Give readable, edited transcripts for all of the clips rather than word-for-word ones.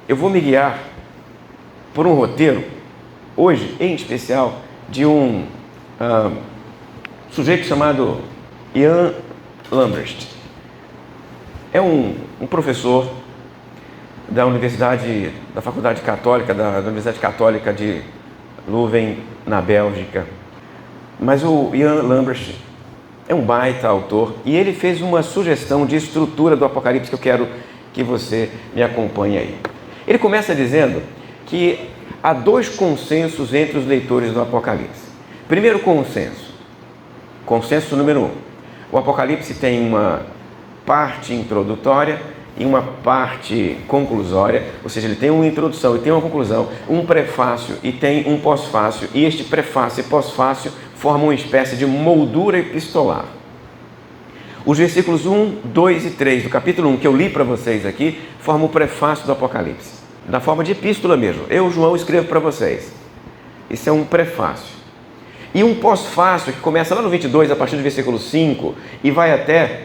eu vou me guiar por um roteiro, hoje em especial, de um sujeito chamado Ian Lambrecht. É um professor da Faculdade Católica, da Universidade Católica de Leuven, na Bélgica. Mas o Ian Lambrecht é um baita autor e ele fez uma sugestão de estrutura do Apocalipse que eu quero que você me acompanhe aí. Ele começa dizendo que há dois consensos entre os leitores do Apocalipse. Primeiro consenso número 1. O Apocalipse tem uma parte introdutória e uma parte conclusória, ou seja, ele tem uma introdução e tem uma conclusão, um prefácio e tem um pós-fácio, e este prefácio e pós-fácio formam uma espécie de moldura epistolar. Os versículos 1, 2 e 3 do capítulo 1, que eu li para vocês aqui, formam o prefácio do Apocalipse, na forma de epístola mesmo. Eu, João, escrevo para vocês. Isso é um prefácio. E um pós-fácio, que começa lá no 22, a partir do versículo 5, e vai até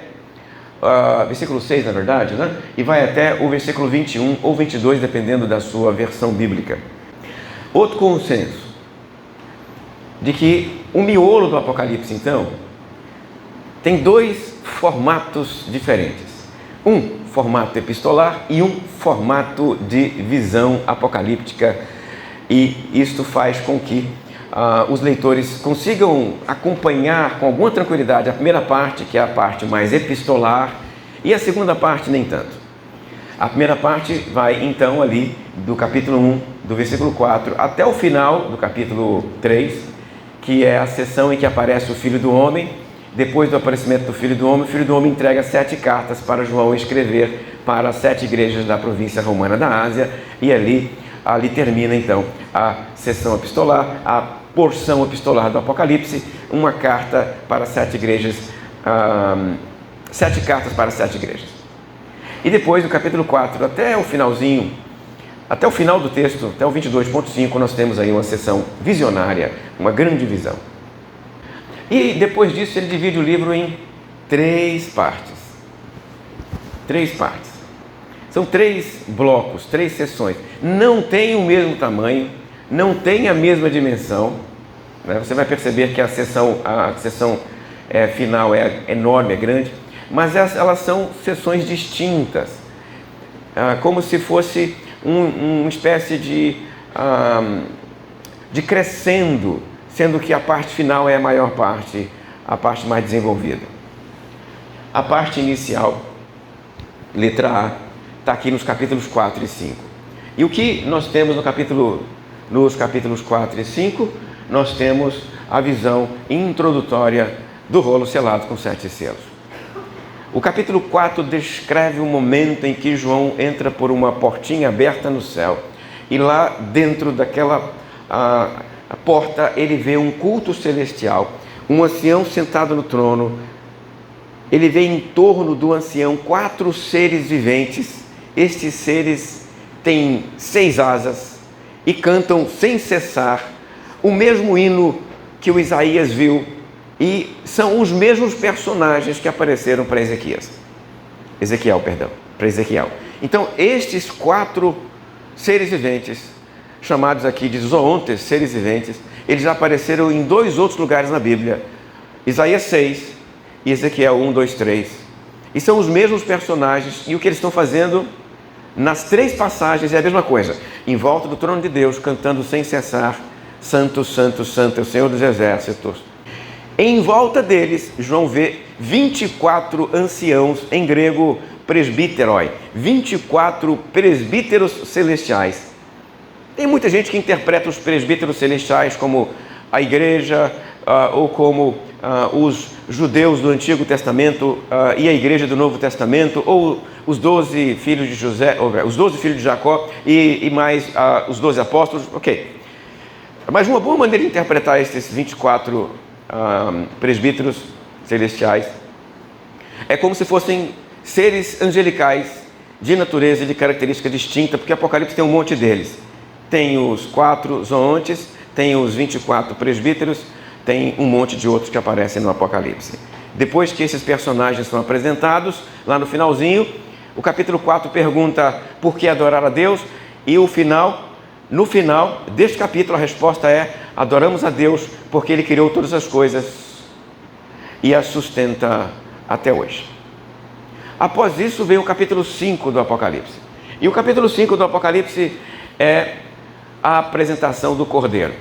versículo 6, na verdade, né? E vai até o versículo 21 ou 22, dependendo da sua versão bíblica. Outro consenso, de que o miolo do Apocalipse, então, tem dois formatos diferentes. Um formato epistolar e um formato de visão apocalíptica. E isto faz com que os leitores consigam acompanhar com alguma tranquilidade a primeira parte, que é a parte mais epistolar, e a segunda parte nem tanto. A primeira parte vai então ali do capítulo 1, do versículo 4, até o final do capítulo 3, que é a sessão em que aparece o Filho do Homem. Depois do aparecimento do Filho do Homem, o Filho do Homem entrega 7 cartas para João escrever para as 7 igrejas da província romana da Ásia, e ali termina então a sessão epistolar, a porção epistolar do Apocalipse, uma carta para 7 igrejas, 7 cartas para 7 igrejas. E depois, do capítulo 4 até o finalzinho, até o final do texto, até o 22.5, nós temos aí uma sessão visionária, uma grande visão. E depois disso ele divide o livro em 3 partes. 3 partes. São 3 blocos, 3 sessões. Não tem o mesmo tamanho, não tem a mesma dimensão, né? Você vai perceber que a sessão final é enorme, é grande, mas elas são sessões distintas, como se fosse uma espécie de crescendo, sendo que a parte final é a maior parte, a parte mais desenvolvida. A parte inicial, letra A, está aqui nos capítulos 4 e 5. E o que nós temos nos capítulos 4 e 5? Nós temos a visão introdutória do rolo selado com 7 selos. O capítulo 4 descreve o momento em que João entra por uma portinha aberta no céu, e lá dentro daquela a porta ele vê um culto celestial, um ancião sentado no trono. Ele vê em torno do ancião 4 seres viventes. Estes seres têm 6 asas e cantam sem cessar o mesmo hino que o Isaías viu, e são os mesmos personagens que apareceram para Ezequiel. Então, estes 4 seres viventes, chamados aqui de zoontes, seres viventes, eles apareceram em 2 outros lugares na Bíblia, Isaías 6 e Ezequiel 1, 2, 3. E são os mesmos personagens, e o que eles estão fazendo nas 3 passagens é a mesma coisa: em volta do trono de Deus, cantando sem cessar, Santo, Santo, Santo é o Senhor dos Exércitos. Em volta deles, João vê 24 anciãos, em grego presbíteroi, 24 presbíteros celestiais. Tem muita gente que interpreta os presbíteros celestiais como a igreja, ou como os judeus do Antigo Testamento e a igreja do Novo Testamento, ou os 12 filhos de José, os 12 filhos de Jacó e mais os 12 apóstolos. Ok. Mas uma boa maneira de interpretar esses 24 presbíteros celestiais é como se fossem seres angelicais de natureza e de característica distinta, porque Apocalipse tem um monte deles. Tem os 4 zoontes, tem os 24 presbíteros, tem um monte de outros que aparecem no Apocalipse. Depois que esses personagens são apresentados, lá no finalzinho, o capítulo 4 pergunta por que adorar a Deus, E no final deste capítulo, a resposta é: adoramos a Deus porque Ele criou todas as coisas e as sustenta até hoje. Após isso vem o capítulo 5 do Apocalipse. E o capítulo 5 do Apocalipse é a apresentação do Cordeiro.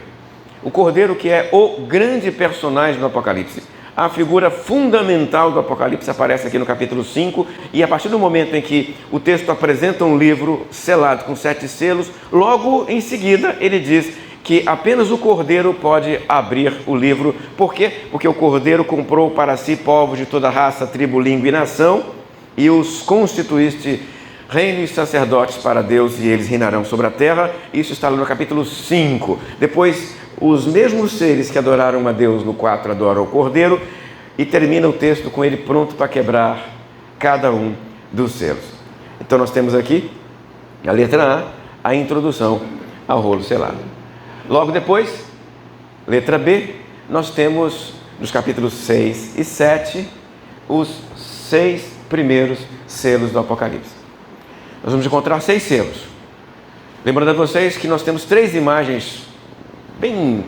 O Cordeiro, que é o grande personagem do Apocalipse. A figura fundamental do Apocalipse aparece aqui no capítulo 5, e a partir do momento em que o texto apresenta um livro selado com 7 selos, logo em seguida ele diz que apenas o Cordeiro pode abrir o livro. Por quê? Porque o Cordeiro comprou para si povos de toda raça, tribo, língua e nação, e os constituíste reino e sacerdotes para Deus, e eles reinarão sobre a terra. Isso está no capítulo 5. Depois, os mesmos seres que adoraram a Deus no 4 adoram o Cordeiro, e termina o texto com ele pronto para quebrar cada um dos selos. Então nós temos aqui a letra A, a introdução ao rolo selado. Logo depois, letra B, nós temos nos capítulos 6 e 7 os 6 primeiros selos do Apocalipse. Nós vamos encontrar 6 selos. Lembrando a vocês que nós temos 3 imagens bem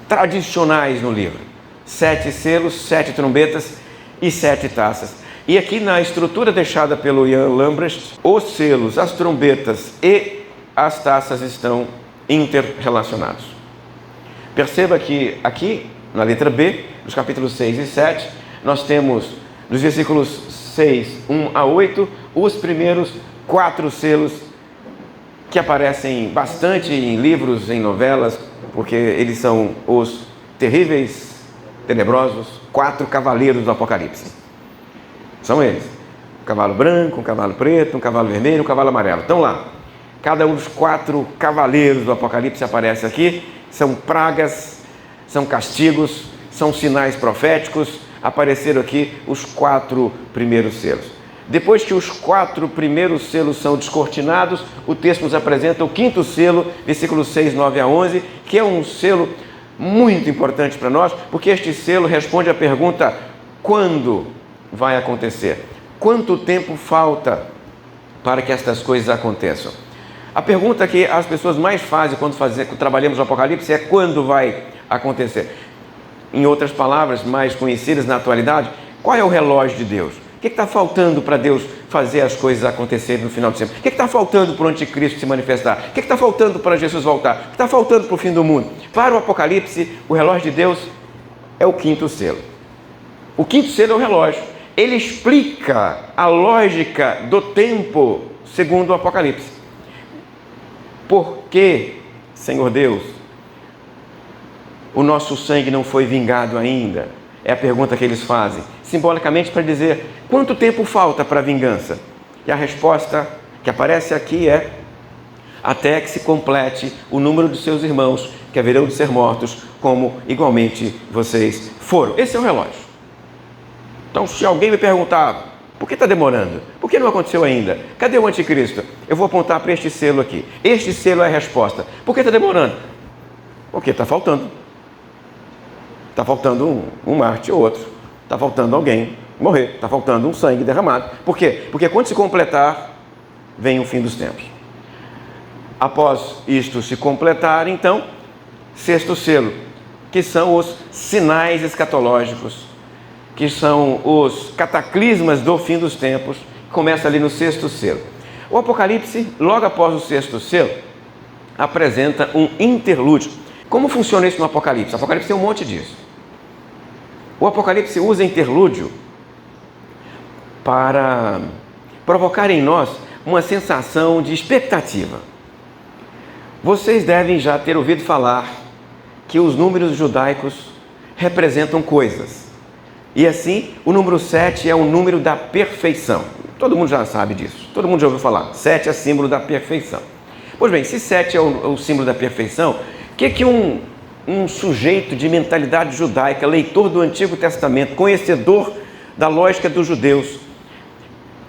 tradicionais no livro: 7 selos, 7 trombetas e 7 taças. E aqui na estrutura deixada pelo Ian Lambrecht, os selos, as trombetas e as taças estão interrelacionados. Perceba que aqui na letra B, nos capítulos 6 e 7, nós temos nos versículos 6, 1 a 8, os primeiros 4 selos que aparecem bastante em livros, em novelas, porque eles são os terríveis, tenebrosos 4 cavaleiros do Apocalipse. São eles: um cavalo branco, um cavalo preto, um cavalo vermelho, um cavalo amarelo. Estão lá. Cada um dos 4 cavaleiros do Apocalipse aparece aqui. São pragas, são castigos, são sinais proféticos. Apareceram aqui os 4 primeiros selos. Depois que os 4 primeiros selos são descortinados, o texto nos apresenta o 5º selo, versículos 6, 9 a 11, que é um selo muito importante para nós, porque este selo responde à pergunta: quando vai acontecer? Quanto tempo falta para que estas coisas aconteçam? A pergunta que as pessoas mais fazem quando trabalhamos no Apocalipse é: quando vai acontecer? Em outras palavras, mais conhecidas na atualidade, qual é o relógio de Deus? O que está faltando para Deus fazer as coisas acontecerem no final do tempo? O que está faltando para o anticristo se manifestar? O que está faltando para Jesus voltar? O que está faltando para o fim do mundo? Para o Apocalipse, o relógio de Deus é o 5º selo. O 5º selo é o relógio. Ele explica a lógica do tempo segundo o Apocalipse. Por que, Senhor Deus, o nosso sangue não foi vingado ainda? É a pergunta que eles fazem, simbolicamente para dizer quanto tempo falta para a vingança. E a resposta que aparece aqui é: até que se complete o número dos seus irmãos, que haverão de ser mortos, como igualmente vocês foram. Esse é o relógio. Então, se alguém me perguntar: por que está demorando? Por que não aconteceu ainda? Cadê o anticristo? Eu vou apontar para este selo aqui. Este selo é a resposta. Por que está demorando? Porque está faltando. Está faltando um mártir ou outro. Está faltando alguém morrer. Está faltando um sangue derramado. Por quê? Porque quando se completar, vem o fim dos tempos. Após isto se completar, então, 6º selo, que são os sinais escatológicos, que são os cataclismas do fim dos tempos, começa ali no 6º selo. O Apocalipse, logo após o 6º selo, apresenta um interlúdio. Como funciona isso no Apocalipse? O Apocalipse tem um monte disso. O Apocalipse usa interlúdio para provocar em nós uma sensação de expectativa. Vocês devem já ter ouvido falar que os números judaicos representam coisas. E assim, o número 7 é o número da perfeição. Todo mundo já sabe disso. Todo mundo já ouviu falar. 7 é símbolo da perfeição. Pois bem, se 7 é o símbolo da perfeição, o que um sujeito de mentalidade judaica, leitor do Antigo Testamento, conhecedor da lógica dos judeus,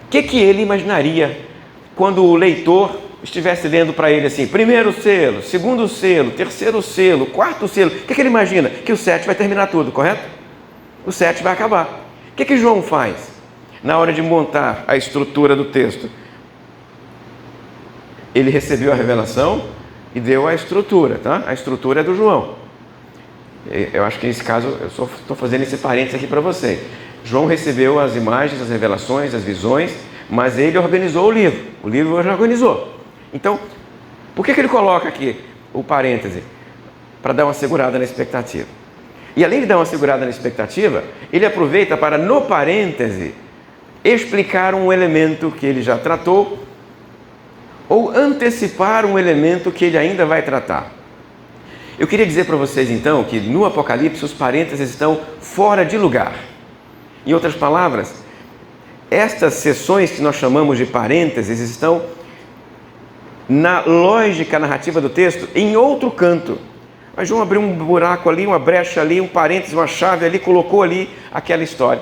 o que ele imaginaria quando o leitor estivesse lendo para ele assim: 1º selo, 2º selo, 3º selo, 4º selo? O que ele imagina? Que o 7 vai terminar tudo, correto? O 7 vai acabar. O que João faz na hora de montar a estrutura do texto? Ele recebeu a revelação e deu a estrutura, tá? A estrutura é do João. Eu acho que nesse caso, eu só estou fazendo esse parênteses aqui para você. João recebeu as imagens, as revelações, as visões, mas ele organizou o livro. O livro ele organizou. Então, por que ele coloca aqui o parêntese? Para dar uma segurada na expectativa. E além de dar uma segurada na expectativa, ele aproveita para, no parêntese, explicar um elemento que ele já tratou ou antecipar um elemento que ele ainda vai tratar. Eu queria dizer para vocês então que no Apocalipse os parênteses estão fora de lugar. Em outras palavras, estas seções que nós chamamos de parênteses estão na lógica narrativa do texto em outro canto. Mas João abriu um buraco ali, uma brecha ali, um parênteses, uma chave ali, colocou ali aquela história.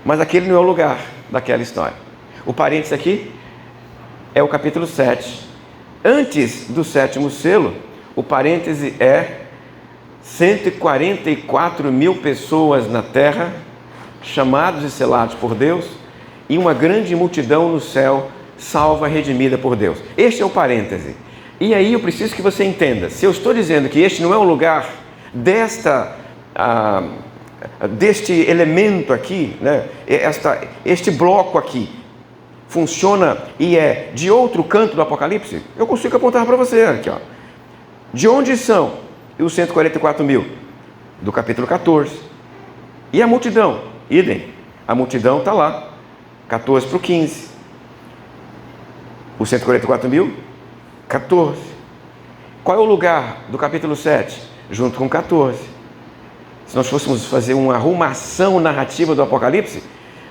Mas aquele não é o lugar daquela história. O parênteses aqui é o capítulo 7. Antes do 7º selo, o parêntese é 144 mil pessoas na terra, chamados e selados por Deus, e uma grande multidão no céu, salva, redimida por Deus. Este é o parêntese. E aí eu preciso que você entenda, se eu estou dizendo que este não é o lugar deste elemento aqui, né, este bloco aqui, funciona e é de outro canto do Apocalipse, eu consigo apontar para você aqui, ó. De onde são os 144 mil? Do capítulo 14. E a multidão? Idem. A multidão está lá. 14 para o 15. Os 144 mil? 14. Qual é o lugar do capítulo 7? Junto com 14. Se nós fôssemos fazer uma arrumação narrativa do Apocalipse,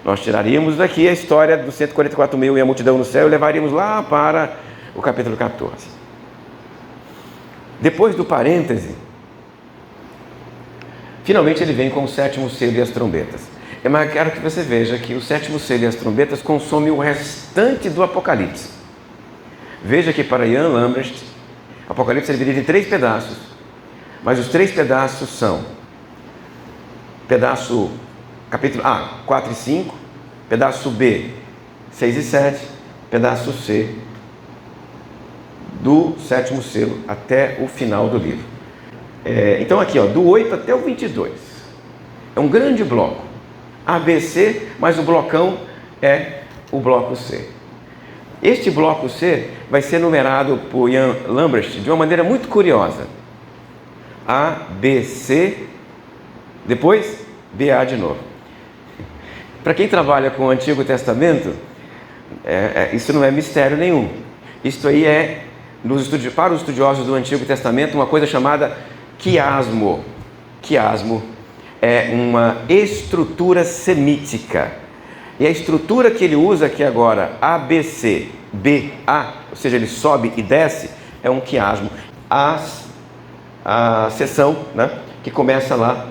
nós tiraríamos daqui a história dos 144 mil e a multidão no céu e levaríamos lá para o capítulo 14. Depois do parêntese, finalmente ele vem com o 7º selo e as trombetas. Mas eu quero que você veja que o 7º selo e as trombetas consomem o restante do Apocalipse. Veja que para Ian Lambrecht, o Apocalipse é dividido em 3 pedaços, mas os 3 pedaços são pedaço capítulo A, 4 e 5, pedaço B, 6 e 7, pedaço C, do 7º selo até o final do livro. Então aqui, ó, do 8 até o 22. É um grande bloco. A, B, C, mas o blocão é o bloco C. Este bloco C vai ser numerado por Ian Lambrecht de uma maneira muito curiosa. A, B, C, depois BA de novo. Para quem trabalha com o Antigo Testamento, isso não é mistério nenhum. Isto aí é, para os estudiosos do Antigo Testamento, uma coisa chamada quiasmo. Quiasmo é uma estrutura semítica. E a estrutura que ele usa aqui agora, ABC, BA, ou seja, ele sobe e desce, é um quiasmo. A seção, né, que começa lá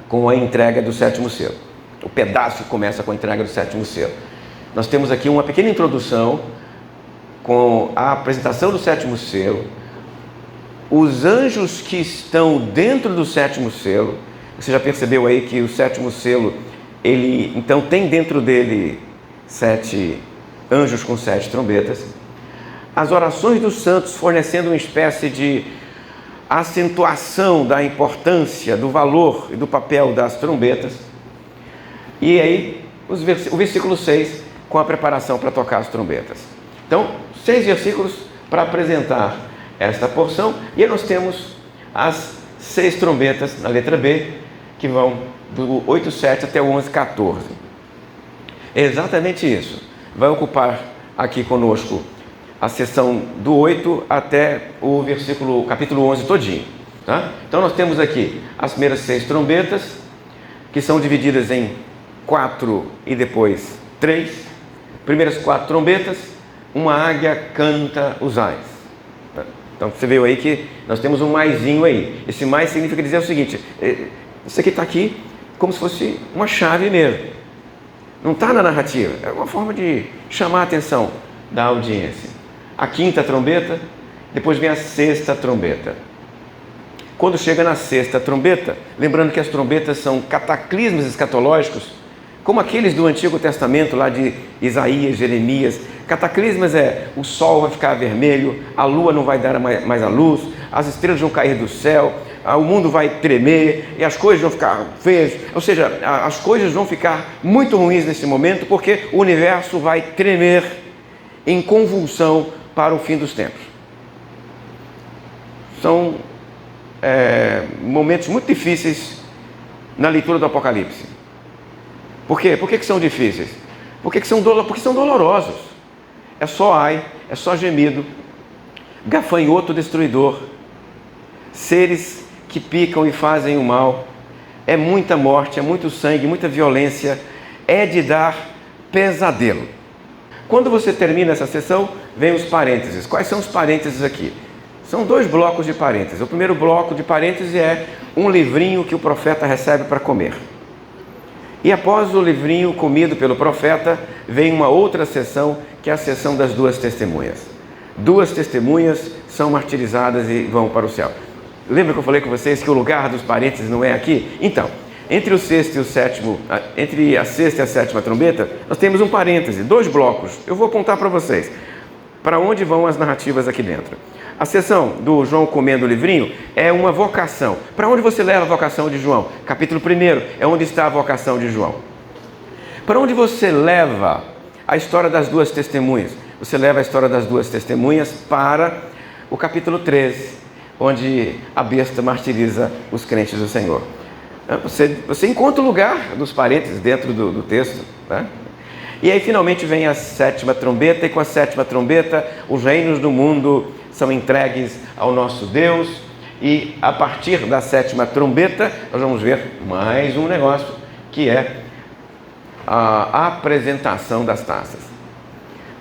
com a entrega do 7º selo. O pedaço que começa com a entrega do 7º selo. Nós temos aqui uma pequena introdução com a apresentação do 7º selo, os anjos que estão dentro do 7º selo. Você já percebeu aí que o 7º selo, ele então tem dentro dele 7 anjos com 7 trombetas. As orações dos santos fornecendo uma espécie de acentuação da importância, do valor e do papel das trombetas. E aí o versículo 6 com a preparação para tocar as trombetas. Então, 6 versículos para apresentar esta porção, e aí nós temos as 6 trombetas na letra B, que vão do 8:7 até o 11:14. É exatamente isso. Vai ocupar aqui conosco a seção do 8 até o capítulo 11 todinho. Tá? Então nós temos aqui as primeiras 6 trombetas, que são divididas em 4 e depois 3. Primeiras 4 trombetas, uma águia canta os ais. Então você viu aí que nós temos um maisinho aí. Esse mais significa dizer o seguinte: isso aqui está aqui como se fosse uma chave mesmo. Não está na narrativa, é uma forma de chamar a atenção da audiência. A 5ª trombeta, depois vem a 6ª trombeta. Quando chega na 6ª trombeta, lembrando que as trombetas são cataclismos escatológicos, como aqueles do Antigo Testamento, lá de Isaías, Jeremias, Cataclismas é o sol vai ficar vermelho, a lua não vai dar mais a luz, as estrelas vão cair do céu, o mundo vai tremer e as coisas vão ficar feias. Ou seja, as coisas vão ficar muito ruins nesse momento, porque o universo vai tremer em convulsão para o fim dos tempos. São momentos muito difíceis na leitura do Apocalipse. Por quê? Por que são difíceis? Porque são dolorosos. É só ai, é só gemido, gafanhoto destruidor, seres que picam e fazem o mal, é muita morte, é muito sangue, muita violência, é de dar pesadelo. Quando você termina essa sessão, vem os parênteses. Quais são os parênteses aqui? São 2 blocos de parênteses. O primeiro bloco de parênteses é um livrinho que o profeta recebe para comer. E após o livrinho comido pelo profeta, vem uma outra sessão, que é a sessão das 2 testemunhas. 2 testemunhas são martirizadas e vão para o céu. Lembra que eu falei com vocês que o lugar dos parênteses não é aqui? Então, entre a sexta e a 7ª trombeta, nós temos um parêntese, 2 blocos. Eu vou apontar para vocês para onde vão as narrativas aqui dentro. A sessão do João comendo o livrinho é uma vocação. Para onde você leva a vocação de João? Capítulo 1 é onde está a vocação de João. Para onde você leva a história das 2 testemunhas? Você leva a história das 2 testemunhas para o capítulo 13, onde a besta martiriza os crentes do Senhor. Você encontra o lugar dos parênteses dentro do texto, né? E aí finalmente vem a 7ª trombeta, e com a 7ª trombeta os reinos do mundo são entregues ao nosso Deus, e a partir da 7ª trombeta nós vamos ver mais um negócio, que é a apresentação das taças.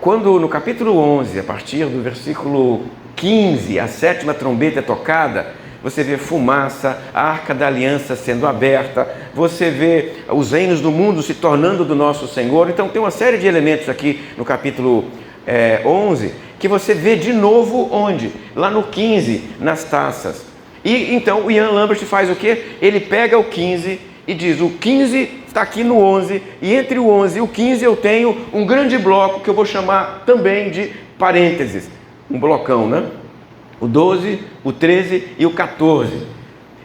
Quando no capítulo 11, a partir do versículo 15, a 7ª trombeta é tocada, você vê fumaça, a arca da aliança sendo aberta, você vê os reinos do mundo se tornando do nosso Senhor. Então tem uma série de elementos aqui no capítulo 11, que você vê de novo onde? Lá no 15, nas taças. E então o Ian Lambert faz o quê? Ele pega o 15 e diz, o 15 está aqui no 11, e entre o 11 e o 15 eu tenho um grande bloco que eu vou chamar também de parênteses. Um blocão, né? O 12, o 13 e o 14.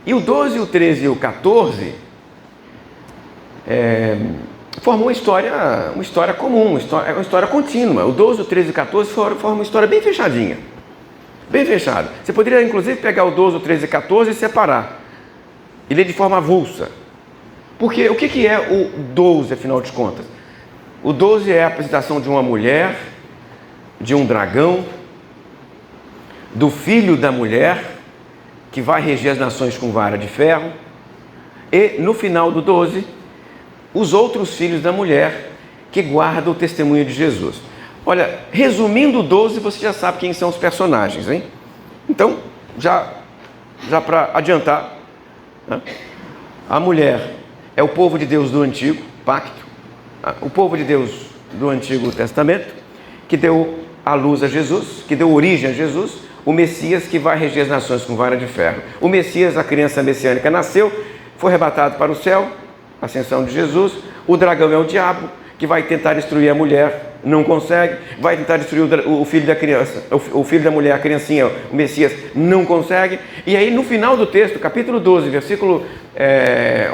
E o 12, o 13 e o 14 formam uma história comum, uma história contínua. O 12, o 13 e o 14 formam uma história bem fechadinha. Bem fechada. Você poderia, inclusive, pegar o 12, o 13 e o 14 e separar. E ler de forma avulsa. Porque o que é o 12, afinal de contas? O 12 é a apresentação de uma mulher, de um dragão, do filho da mulher, que vai reger as nações com vara de ferro, e no final do 12, os outros filhos da mulher, que guardam o testemunho de Jesus. Olha, resumindo o 12, você já sabe quem são os personagens, hein? Então, já para adiantar, né? A mulher é o povo de Deus do Antigo Pacto, o povo de Deus do Antigo Testamento, que deu à luz a Jesus, que deu origem a Jesus, o Messias que vai reger as nações com vara de ferro. O Messias, a criança messiânica, nasceu, foi arrebatado para o céu, ascensão de Jesus. O dragão é o diabo, que vai tentar destruir a mulher, não consegue. Vai tentar destruir o filho da criança, o filho da mulher, a criancinha, o Messias, não consegue. E aí no final do texto, capítulo 12, versículo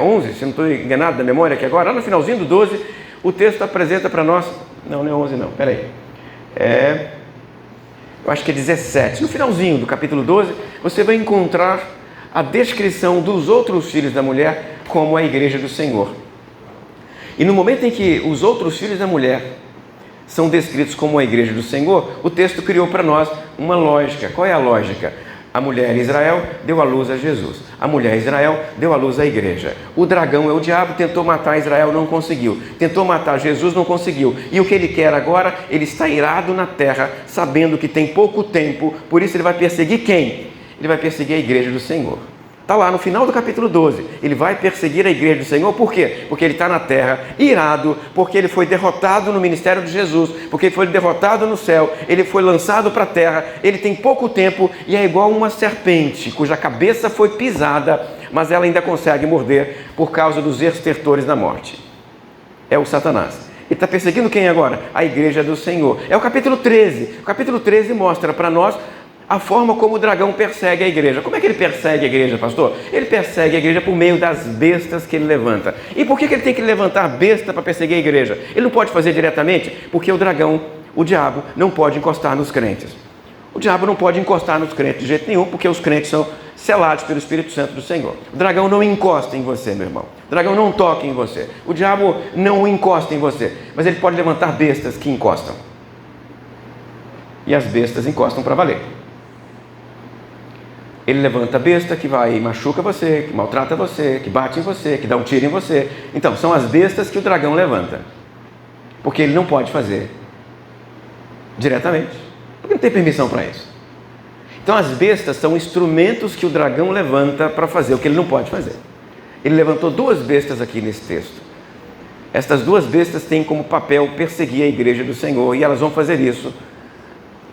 11, se não estou enganado da memória aqui agora, lá no finalzinho do 12, o texto apresenta para nós, não é 11 não, peraí, eu acho que é 17, no finalzinho do capítulo 12, você vai encontrar a descrição dos outros filhos da mulher como a igreja do Senhor. E no momento em que os outros filhos da mulher são descritos como a igreja do Senhor, o texto criou para nós uma lógica. Qual é a lógica? A mulher Israel deu à luz a Jesus. A mulher Israel deu à luz a igreja. O dragão é o diabo, tentou matar Israel, não conseguiu. Tentou matar Jesus, não conseguiu. E o que ele quer agora? Ele está irado na terra, sabendo que tem pouco tempo, por isso ele vai perseguir quem? Ele vai perseguir a igreja do Senhor. Está lá no final do capítulo 12. Ele vai perseguir a igreja do Senhor. Por quê? Porque ele está na terra irado, porque ele foi derrotado no ministério de Jesus, porque ele foi derrotado no céu, ele foi lançado para a terra, ele tem pouco tempo e é igual uma serpente, cuja cabeça foi pisada, mas ela ainda consegue morder por causa dos estertores da morte. É o Satanás. está perseguindo quem agora? A igreja do Senhor. É o capítulo 13. O capítulo 13 mostra para nós a forma como o dragão persegue a igreja. Como é que ele persegue a igreja, pastor? Ele persegue a igreja por meio das bestas que ele levanta. E por que ele tem que levantar besta para perseguir a igreja? Ele não pode fazer diretamente, porque o dragão, o diabo, não pode encostar nos crentes. O diabo não pode encostar nos crentes de jeito nenhum, porque os crentes são selados pelo Espírito Santo do Senhor. O dragão não encosta em você, meu irmão. O dragão não toca em você. O diabo não encosta em você. Mas ele pode levantar bestas que encostam. E as bestas encostam para valer. Ele levanta a besta que vai e machuca você, que maltrata você, que bate em você, que dá um tiro em você. Então, são as bestas que o dragão levanta. Porque ele não pode fazer diretamente. Porque não tem permissão para isso. Então, as bestas são instrumentos que o dragão levanta para fazer o que ele não pode fazer. Ele levantou 2 bestas aqui nesse texto. Estas 2 bestas têm como papel perseguir a igreja do Senhor, e elas vão fazer isso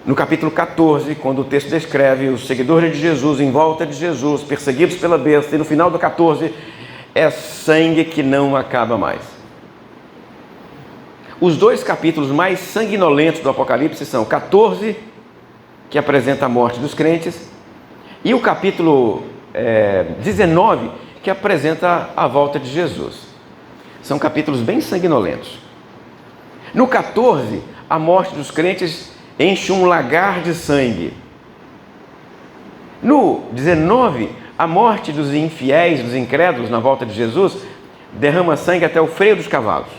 no capítulo 14, quando o texto descreve os seguidores de Jesus em volta de Jesus, perseguidos pela besta, e no final do 14 é sangue que não acaba mais. Os 2 capítulos mais sanguinolentos do Apocalipse são o 14, que apresenta a morte dos crentes, e o capítulo 19, que apresenta a volta de Jesus. São capítulos bem sanguinolentos. No 14, a morte dos crentes enche um lagar de sangue. No 19, a morte dos infiéis, dos incrédulos na volta de Jesus, derrama sangue até o freio dos cavalos.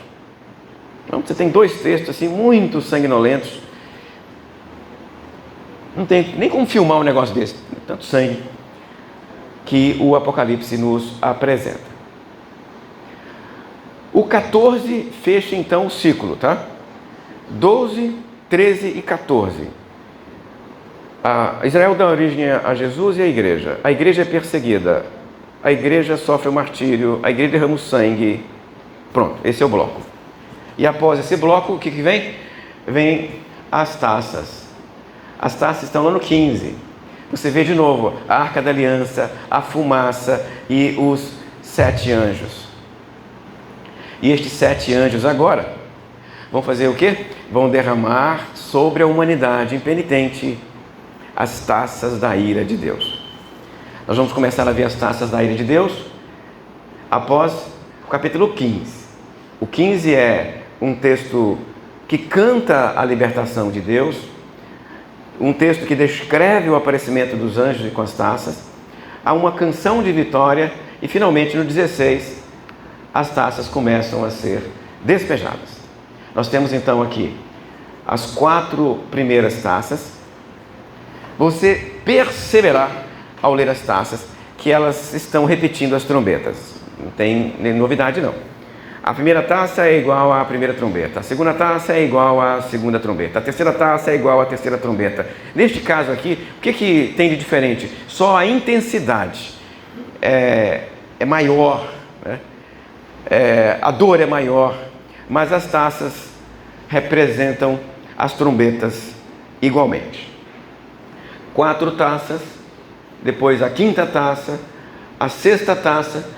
Então, você tem 2 textos assim, muito sanguinolentos. Não tem nem como filmar um negócio desse, tanto sangue que o Apocalipse nos apresenta. O 14 fecha então o ciclo, tá? 12, 13 e 14. Israel dá origem a Jesus e a igreja. A igreja é perseguida. A igreja sofre o martírio. A igreja derrama o sangue. Pronto, esse é o bloco. E após esse bloco, o que vem? Vem as taças. As taças estão lá no 15. Você vê de novo a Arca da Aliança, a fumaça e os 7 anjos. E estes 7 anjos agora vão fazer o quê? Vão derramar sobre a humanidade impenitente as taças da ira de Deus. Nós vamos começar a ver as taças da ira de Deus após o capítulo 15. O 15 é um texto que canta a libertação de Deus, um texto que descreve o aparecimento dos anjos com as taças. Há uma canção de vitória e finalmente no 16 as taças começam a ser despejadas. Nós temos então aqui as 4 primeiras taças. Você perceberá ao ler as taças que elas estão repetindo as trombetas. Não tem novidade não. A primeira taça é igual à primeira trombeta. A segunda taça é igual à segunda trombeta. A terceira taça é igual à terceira trombeta. Neste caso aqui, o que tem de diferente? Só a intensidade é maior, né? A dor é maior, mas as taças representam as trombetas igualmente. 4 taças, depois a 5ª taça, a 6ª taça.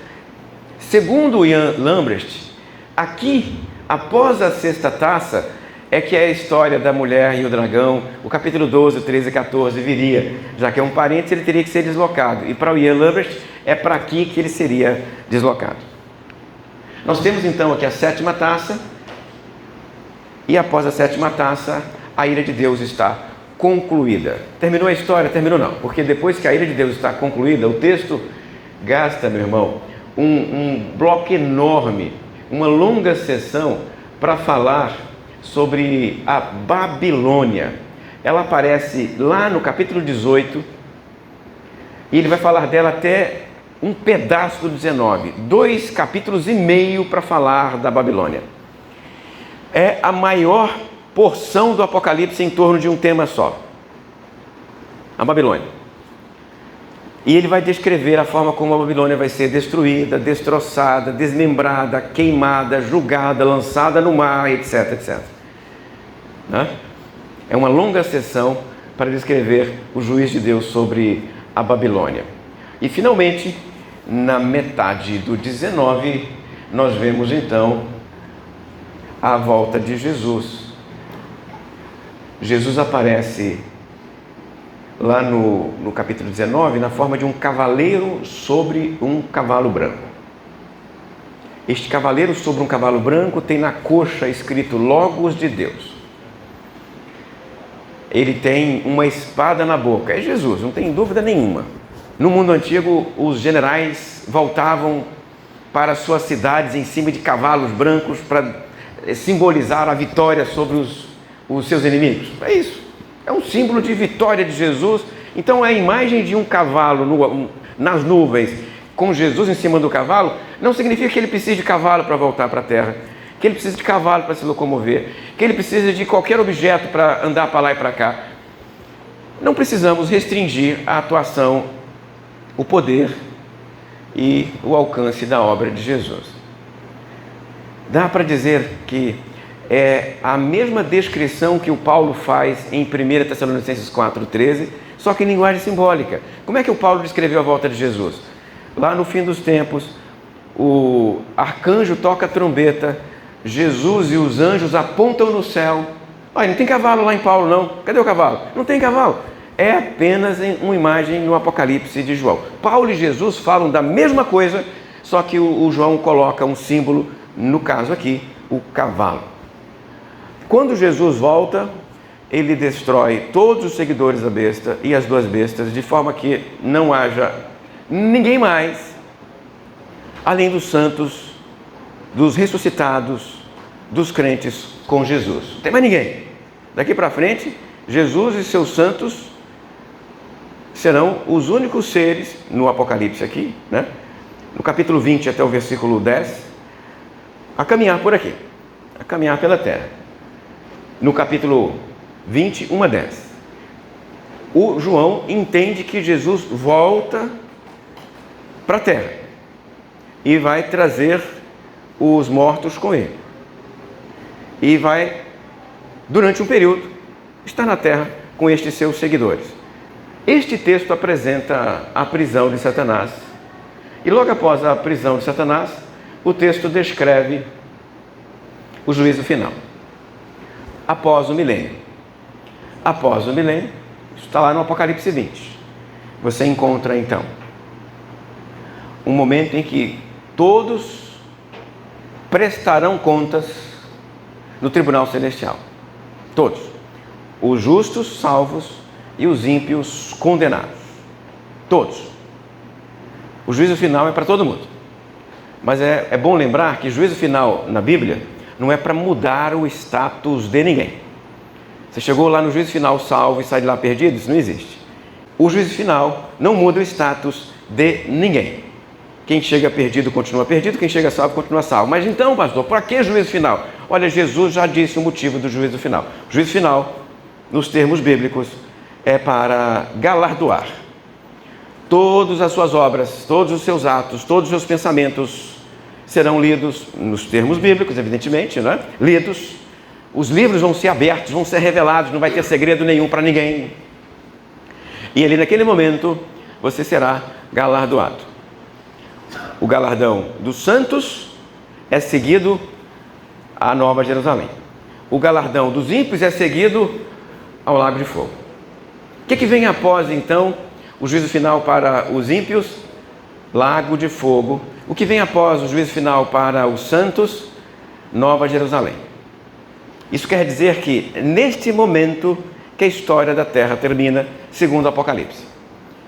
Segundo Ian Lambrecht, aqui, após a 6ª taça, é que a história da mulher e o dragão, o capítulo 12, 13 e 14 viria, já que é um parênteses, ele teria que ser deslocado. E para o Ian Lambrecht, é para aqui que ele seria deslocado. Nós temos então aqui a 7ª taça, e após a 7ª taça, a ira de Deus está concluída. Terminou a história? Terminou não, porque depois que a ira de Deus está concluída, o texto gasta, meu irmão, um bloco enorme, uma longa sessão para falar sobre a Babilônia. Ela aparece lá no capítulo 18 e ele vai falar dela até um pedaço do 19, 2 capítulos e meio para falar da Babilônia. É a maior porção do Apocalipse em torno de um tema só, a Babilônia. E ele vai descrever a forma como a Babilônia vai ser destruída, destroçada, desmembrada, queimada, julgada, lançada no mar, etc, etc. Né? É uma longa sessão para descrever o juízo de Deus sobre a Babilônia. E finalmente, na metade do 19, nós vemos então a volta de Jesus. Jesus aparece lá no capítulo 19 na forma de um cavaleiro sobre um cavalo branco. Este cavaleiro sobre um cavalo branco tem na coxa escrito Logos de Deus. Ele tem uma espada na boca. É Jesus, não tem dúvida nenhuma. No mundo antigo, os generais voltavam para suas cidades em cima de cavalos brancos para simbolizar a vitória sobre os seus inimigos. É isso. É um símbolo de vitória de Jesus. Então a imagem de um cavalo nas nuvens com Jesus em cima do cavalo não significa que ele precise de cavalo para voltar para a terra, que ele precisa de cavalo para se locomover, que ele precisa de qualquer objeto para andar para lá e para cá. Não precisamos restringir a atuação, o poder e o alcance da obra de Jesus. Dá para dizer que é a mesma descrição que o Paulo faz em 1 Tessalonicenses 4,13, só que em linguagem simbólica. Como é que o Paulo descreveu a volta de Jesus? Lá no fim dos tempos, o arcanjo toca a trombeta, Jesus e os anjos apontam no céu. Não tem cavalo lá em Paulo, não. Cadê o cavalo? Não tem cavalo. É apenas uma imagem no Apocalipse de João. Paulo e Jesus falam da mesma coisa, só que o João coloca um símbolo, no caso aqui, o cavalo. Quando Jesus volta, ele destrói todos os seguidores da besta e as duas bestas, de forma que não haja ninguém mais, além dos santos, dos ressuscitados, dos crentes com Jesus. Não tem mais ninguém. Daqui para frente, Jesus e seus santos serão os únicos seres, no Apocalipse aqui, né? No capítulo 20 até o versículo 10, a caminhar por aqui, a caminhar pela terra. No capítulo 20, 1 a 10. O João entende que Jesus volta para a terra e vai trazer os mortos com ele. E vai, durante um período, estar na terra com estes seus seguidores. Este texto apresenta a prisão de Satanás. E logo após a prisão de Satanás, o texto descreve o juízo final. Após o milênio. Após o milênio, está lá no Apocalipse 20. Você encontra então um momento em que todos prestarão contas no tribunal celestial. Todos. Os justos salvos e os ímpios condenados. Todos. O juízo final é para todo mundo. Mas é bom lembrar que juízo final na Bíblia não é para mudar o status de ninguém. Você chegou lá no juízo final salvo e sai de lá perdido? Isso não existe. O juízo final não muda o status de ninguém. Quem chega perdido continua perdido, quem chega salvo continua salvo. Mas então, pastor, para que juízo final? Olha, Jesus já disse o motivo do juízo final. O juízo final, nos termos bíblicos, é para galardoar todas as suas obras, todos os seus atos, todos os seus pensamentos serão lidos, nos termos bíblicos, evidentemente, né? Lidos. Os livros vão ser abertos, vão ser revelados, não vai ter segredo nenhum para ninguém. E ali naquele momento, você será galardoado. O galardão dos santos é seguido à Nova Jerusalém. O galardão dos ímpios é seguido ao Lago de Fogo. O que vem após, então, o juízo final para os ímpios? Lago de Fogo. O que vem após o juízo final para os santos? Nova Jerusalém. Isso quer dizer que, neste momento, que a história da Terra termina, segundo o Apocalipse.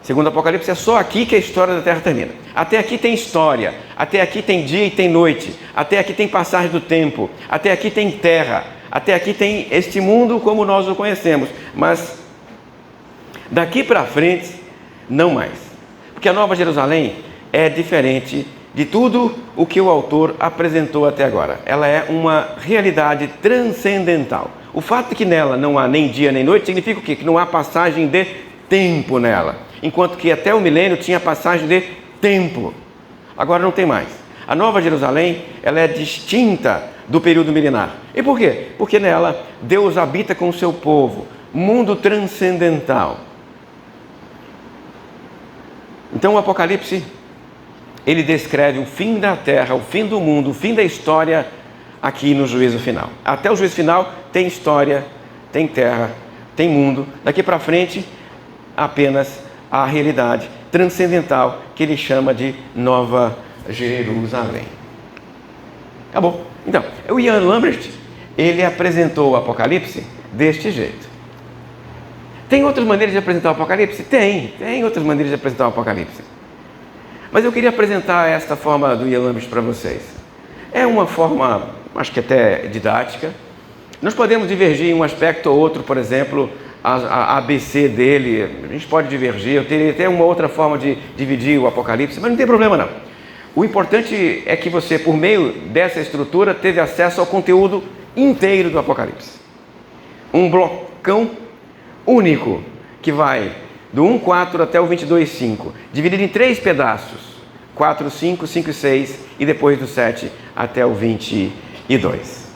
Segundo o Apocalipse, é só aqui que a história da Terra termina. Até aqui tem história, até aqui tem dia e tem noite, até aqui tem passagem do tempo, até aqui tem terra, até aqui tem este mundo como nós o conhecemos. Mas daqui para frente, não mais. Porque a Nova Jerusalém é diferente de tudo o que o autor apresentou até agora. Ela é uma realidade transcendental. O fato de que nela não há nem dia nem noite significa o quê? Que não há passagem de tempo nela. Enquanto que até o milênio tinha passagem de tempo. Agora não tem mais. A Nova Jerusalém, ela é distinta do período milenar. E por quê? Porque nela Deus habita com o seu povo. Mundo transcendental. Então o Apocalipse, ele descreve o fim da terra, o fim do mundo, o fim da história aqui no juízo final. Até o juízo final tem história, tem terra, tem mundo. Daqui para frente, apenas a realidade transcendental que ele chama de Nova Jerusalém. Acabou. Então, o Ian Lambert, ele apresentou o Apocalipse deste jeito. Tem outras maneiras de apresentar o Apocalipse? Tem outras maneiras de apresentar o Apocalipse. Mas eu queria apresentar esta forma do Ian Lambert para vocês. É uma forma, acho que até didática. Nós podemos divergir em um aspecto ou outro, por exemplo, a ABC dele, a gente pode divergir, eu teria até uma outra forma de dividir o Apocalipse, mas não tem problema não. O importante é que você, por meio dessa estrutura, teve acesso ao conteúdo inteiro do Apocalipse. Um blocão único, que vai do 1,4 até o 22,5, dividido em 3 pedaços, 4, 5, 5 e 6, e depois do 7 até o 22.